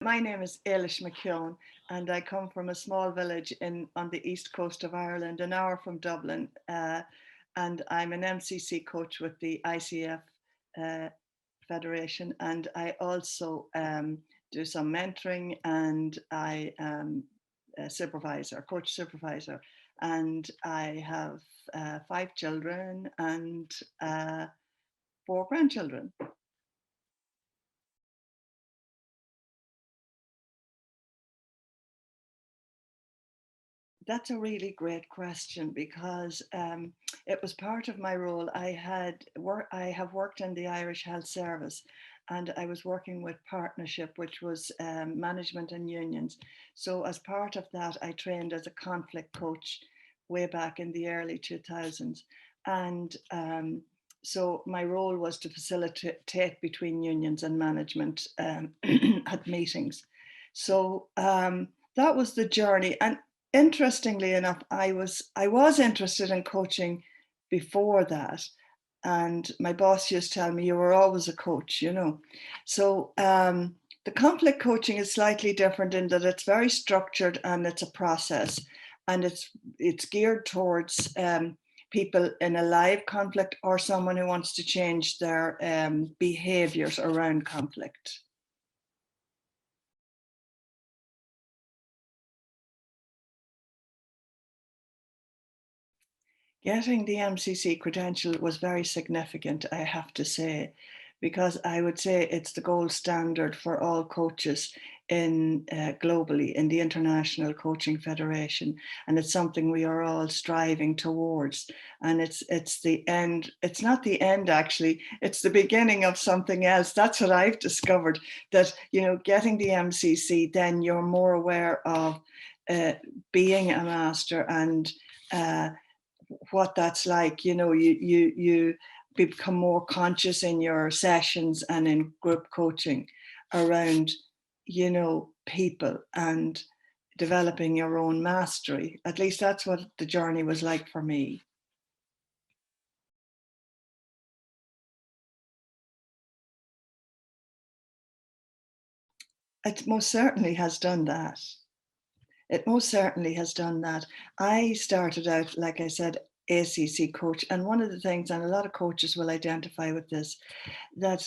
My name is Eilish Keown, and I come from a small village on the east coast of Ireland, an hour from Dublin. And I'm an MCC coach with the ICF Federation, and I also do some mentoring, and I am a coach supervisor, and I have 5 children and 4 grandchildren. That's a really great question, because it was part of my role. I have worked in the Irish Health Service, and I was working with partnership, which was management and unions. So as part of that, I trained as a conflict coach way back in the early 2000s. And so my role was to facilitate between unions and management at meetings. So that was the journey. And interestingly enough, I was interested in coaching before that, and my boss used to tell me, you were always a coach, you know. So the conflict coaching is slightly different in that it's very structured and it's a process, and it's geared towards people in a live conflict or someone who wants to change their behaviors around conflict. Getting the MCC credential was very significant, I have to say, because I would say it's the gold standard for all coaches in globally in the International Coaching Federation, and it's something we are all striving towards. And it's the end. It's not the end, actually. It's the beginning of something else. That's what I've discovered. That, you know, getting the MCC, then you're more aware of being a master and what that's like. You know, you become more conscious in your sessions and in group coaching around, you know, people and developing your own mastery. At least that's what the journey was like for me. It most certainly has done that. It most certainly has done that. I started out, like I said, ACC coach. And one of the things, and a lot of coaches will identify with this, that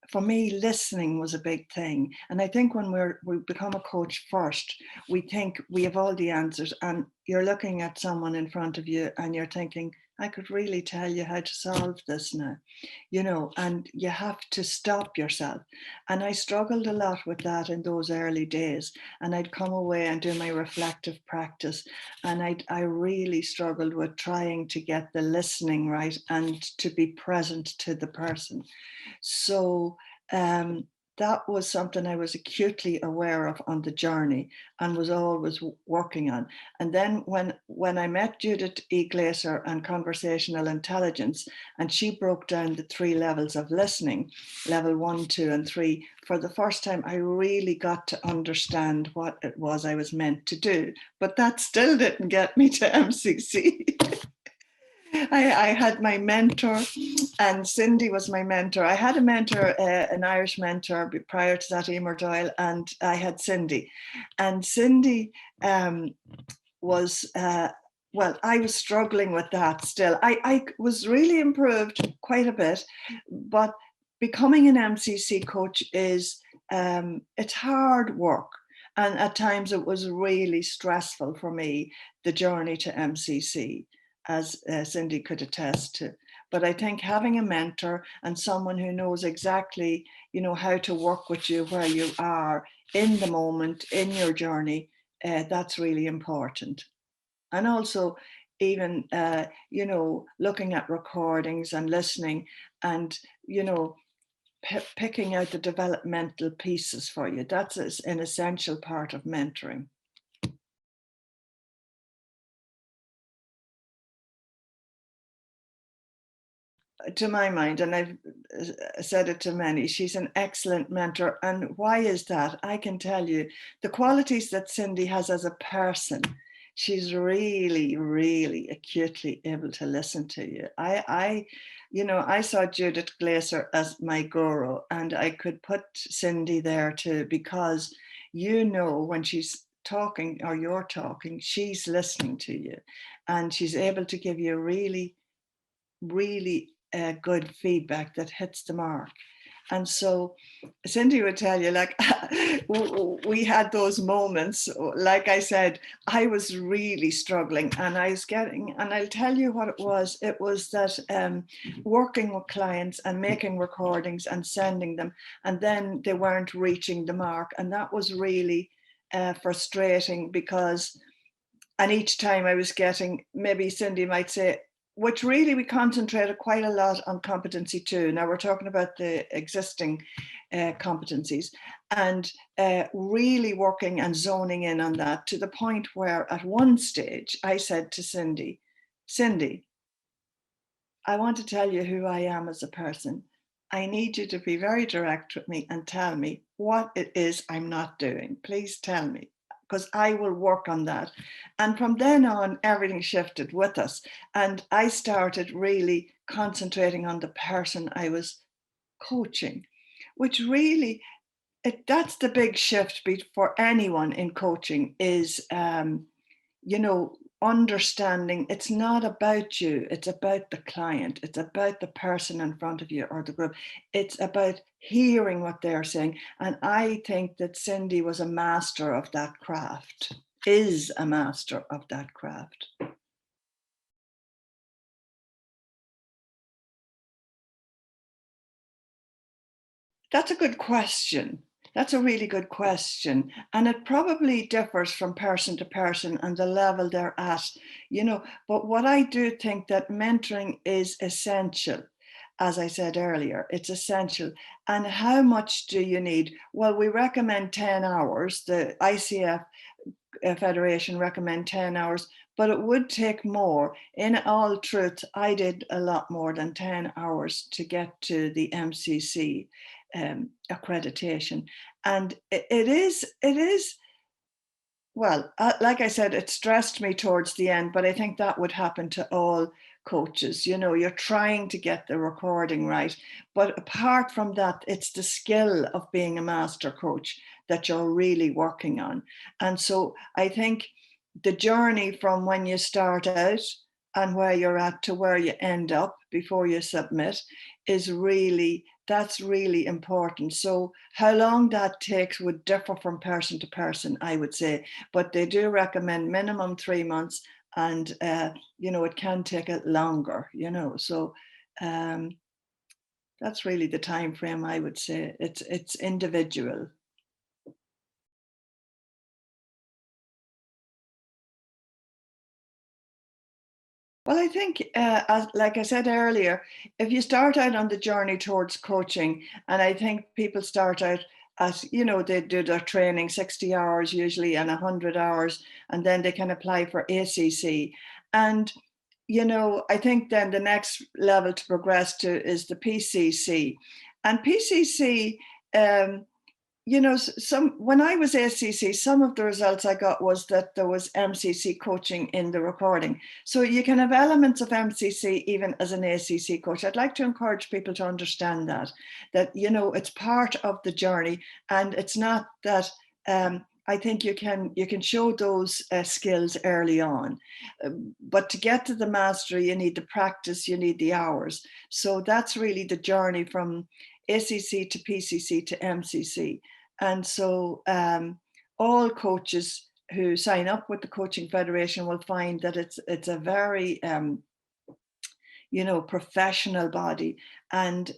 for me, listening was a big thing. And I think when we become a coach first, we think we have all the answers, and you're looking at someone in front of you and you're thinking, I could really tell you how to solve this now, you know, and you have to stop yourself. And I struggled a lot with that in those early days. And I'd come away and do my reflective practice. And I really struggled with trying to get the listening right and to be present to the person. So that was something I was acutely aware of on the journey and was always working on. And then when I met Judith E. Glaser and conversational intelligence, and she broke down the 3 levels of listening, level 1, 2, and 3, for the first time, I really got to understand what it was I was meant to do. But that still didn't get me to MCC. I had my mentor, and Cindy was my mentor. I had a mentor, an Irish mentor prior to that, Emer Doyle, and I had Cindy. And Cindy was, well, I was struggling with that still. I was really improved quite a bit, but becoming an MCC coach is, it's hard work. And at times it was really stressful for me, the journey to MCC, as Cindy could attest to. But I think having a mentor and someone who knows exactly, you know, how to work with you where you are in the moment, in your journey, that's really important. And also even, you know, looking at recordings and listening and, you know, picking out the developmental pieces for you. That's an essential part of mentoring. To my mind, and I've said it to many, she's an excellent mentor. And why is that? I can tell you the qualities that Cindy has as a person. she's really, really acutely able to listen to you. I saw Judith Glaser as my guru, and I could put Cindy there too, because when she's talking or you're talking, she's listening to you, and she's able to give you really, really good feedback that hits the mark. And so Cindy would tell you, like, we had those moments. Like I said, I was really struggling, and I'll tell you what it was. It was that working with clients and making recordings and sending them, and then they weren't reaching the mark. And that was really frustrating, and each time I was getting, maybe Cindy might say, which really we concentrated quite a lot on competency too. Now we're talking about the existing competencies, and really working and zoning in on that, to the point where at one stage I said to Cindy, I want to tell you who I am as a person. I need you to be very direct with me and tell me what it is I'm not doing. Please tell me, because I will work on that. And from then on, everything shifted with us. And I started really concentrating on the person I was coaching, which really, that's the big shift for anyone in coaching, is, understanding it's not about you, it's about the client, it's about the person in front of you or the group. It's about hearing what they're saying. And I think that Cindy was a master of that craft, is a master of that craft. That's a good question. That's a really good question. And it probably differs from person to person and the level they're at, but what I do think that mentoring is essential. As I said earlier, it's essential. And how much do you need? Well, we recommend 10 hours. The ICF Federation recommend 10 hours, but it would take more. In all truth, I did a lot more than 10 hours to get to the MCC accreditation. And it is, well, like I said, it stressed me towards the end, but I think that would happen to all coaches. You're trying to get the recording right. But apart from that, it's the skill of being a master coach that you're really working on. And so I think the journey from when you start out and where you're at to where you end up before you submit that's really important. So how long that takes would differ from person to person, I would say, but they do recommend minimum 3 months, and it can take it longer, so that's really the time frame. I would say it's individual. Well, I think, like I said earlier, if you start out on the journey towards coaching, and I think people start out as, they do their training 60 hours usually and 100 hours, and then they can apply for ACC. And, I think then the next level to progress to is the PCC. And PCC, when I was ACC, some of the results I got was that there was MCC coaching in the recording. So you can have elements of MCC even as an ACC coach. I'd like to encourage people to understand that it's part of the journey, and it's not that. I think you can show those skills early on, but to get to the mastery, you need the practice, you need the hours. So that's really the journey from ACC to PCC to MCC. And so all coaches who sign up with the Coaching Federation will find that it's a very professional body, and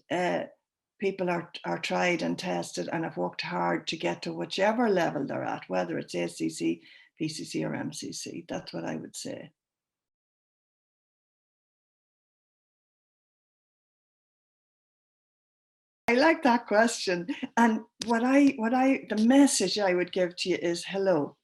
people are tried and tested and have worked hard to get to whichever level they're at, whether it's ACC, PCC, or MCC. That's what I would say. I like that question. And the message I would give to you is, hello,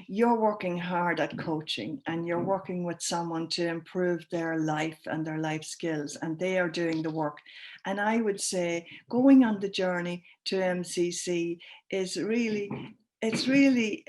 you're working hard at coaching, and you're working with someone to improve their life and their life skills, and they are doing the work. And I would say going on the journey to MCC is really it's really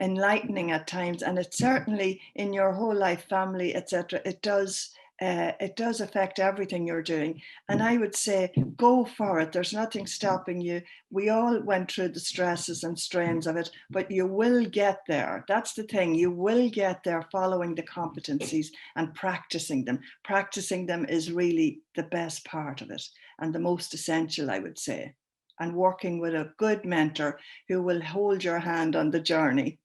enlightening at times, and it's certainly in your whole life, family, etc. It does affect everything you're doing. And I would say go for it. There's nothing stopping you. We all went through the stresses and strains of it, but you will get there. That's the thing. You will get there following the competencies and practicing them. Practicing them is really the best part of it and the most essential, I would say. And working with a good mentor who will hold your hand on the journey.